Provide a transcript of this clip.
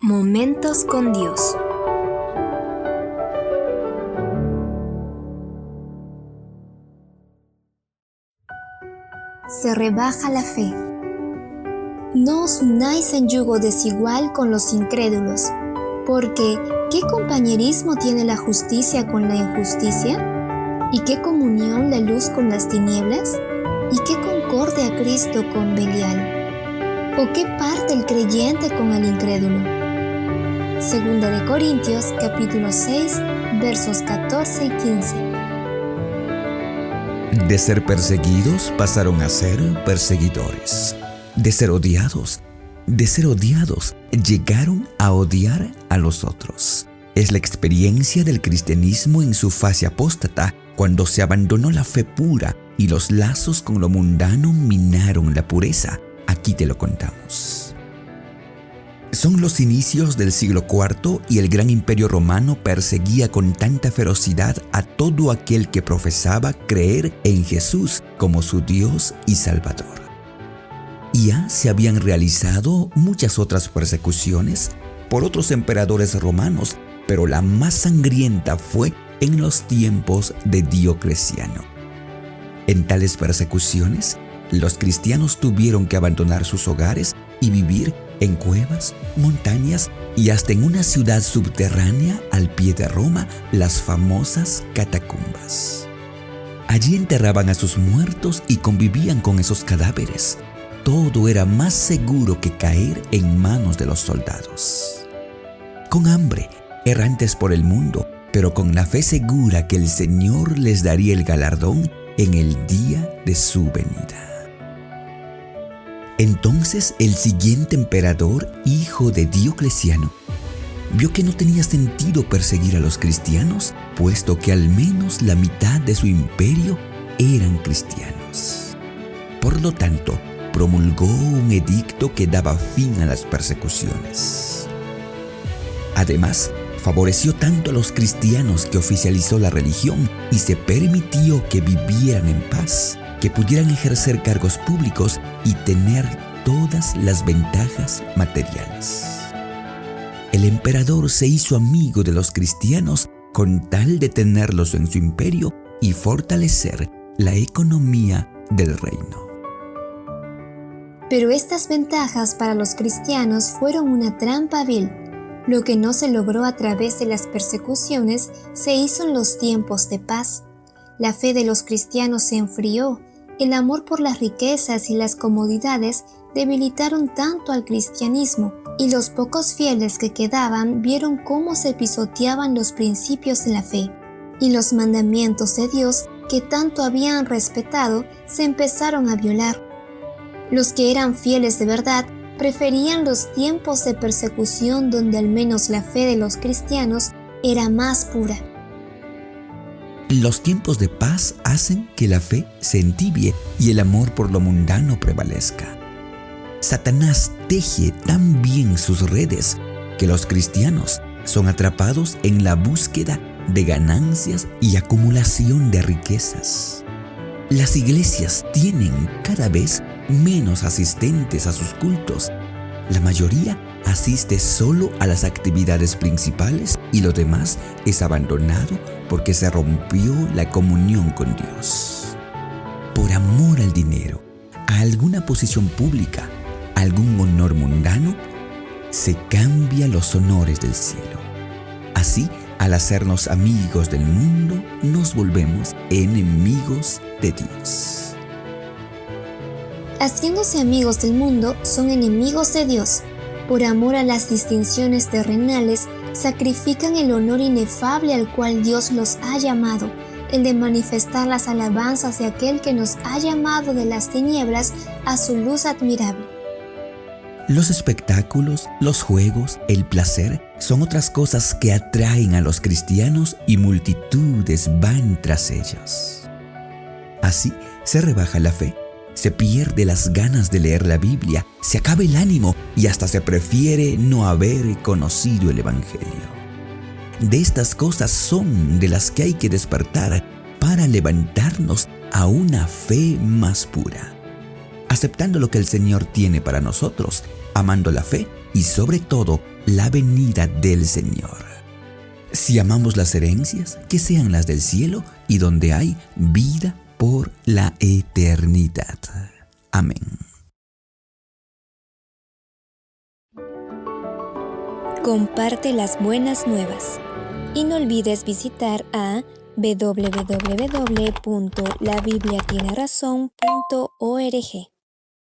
Momentos con Dios. Se rebaja la fe. No os unáis en yugo desigual con los incrédulos, porque ¿qué compañerismo tiene la justicia con la injusticia? ¿Y qué comunión la luz con las tinieblas? ¿Y qué concordia Cristo con Belial? ¿O qué parte el creyente con el incrédulo? Segunda de Corintios, capítulo 6, versos 14 y 15. De ser perseguidos pasaron a ser perseguidores. De ser odiados llegaron a odiar a los otros. Es la experiencia del cristianismo en su fase apóstata, cuando se abandonó la fe pura y los lazos con lo mundano minaron la pureza. Aquí te lo contamos. Son los inicios del siglo IV y el gran imperio romano perseguía con tanta ferocidad a todo aquel que profesaba creer en Jesús como su Dios y Salvador. Ya se habían realizado muchas otras persecuciones por otros emperadores romanos, pero la más sangrienta fue en los tiempos de Diocleciano. En tales persecuciones, los cristianos tuvieron que abandonar sus hogares y vivir en cuevas, montañas y hasta en una ciudad subterránea al pie de Roma, las famosas catacumbas. Allí enterraban a sus muertos y convivían con esos cadáveres. Todo era más seguro que caer en manos de los soldados. Con hambre, errantes por el mundo, pero con la fe segura que el Señor les daría el galardón en el día de su venida. Entonces el siguiente emperador, hijo de Diocleciano, vio que no tenía sentido perseguir a los cristianos, puesto que al menos la mitad de su imperio eran cristianos. Por lo tanto, promulgó un edicto que daba fin a las persecuciones. Además, favoreció tanto a los cristianos que oficializó la religión y se permitió que vivieran en paz, que pudieran ejercer cargos públicos y tener todas las ventajas materiales. El emperador se hizo amigo de los cristianos con tal de tenerlos en su imperio y fortalecer la economía del reino. Pero estas ventajas para los cristianos fueron una trampa vil. Lo que no se logró a través de las persecuciones se hizo en los tiempos de paz. La fe de los cristianos se enfrió. El amor por las riquezas y las comodidades debilitaron tanto al cristianismo, y los pocos fieles que quedaban vieron cómo se pisoteaban los principios de la fe, y los mandamientos de Dios que tanto habían respetado se empezaron a violar. Los que eran fieles de verdad preferían los tiempos de persecución donde al menos la fe de los cristianos era más pura. Los tiempos de paz hacen que la fe se entibie y el amor por lo mundano prevalezca. Satanás teje tan bien sus redes que los cristianos son atrapados en la búsqueda de ganancias y acumulación de riquezas. Las iglesias tienen cada vez menos asistentes a sus cultos. La mayoría asiste solo a las actividades principales y lo demás es abandonado porque se rompió la comunión con Dios. Por amor al dinero, a alguna posición pública, a algún honor mundano, se cambia los honores del cielo. Así, al hacernos amigos del mundo, nos volvemos enemigos de Dios. Haciéndose amigos del mundo, son enemigos de Dios. Por amor a las distinciones terrenales, sacrifican el honor inefable al cual Dios los ha llamado, el de manifestar las alabanzas de aquel que nos ha llamado de las tinieblas a su luz admirable. Los espectáculos, los juegos, el placer son otras cosas que atraen a los cristianos y multitudes van tras ellos. Así se rebaja la fe. Se pierde las ganas de leer la Biblia, se acaba el ánimo y hasta se prefiere no haber conocido el Evangelio. De estas cosas son de las que hay que despertar para levantarnos a una fe más pura. Aceptando lo que el Señor tiene para nosotros, amando la fe y sobre todo la venida del Señor. Si amamos las herencias, que sean las del cielo y donde hay vida por la eternidad. Amén. Comparte las buenas nuevas y no olvides visitar a www.labibliatienerazón.org.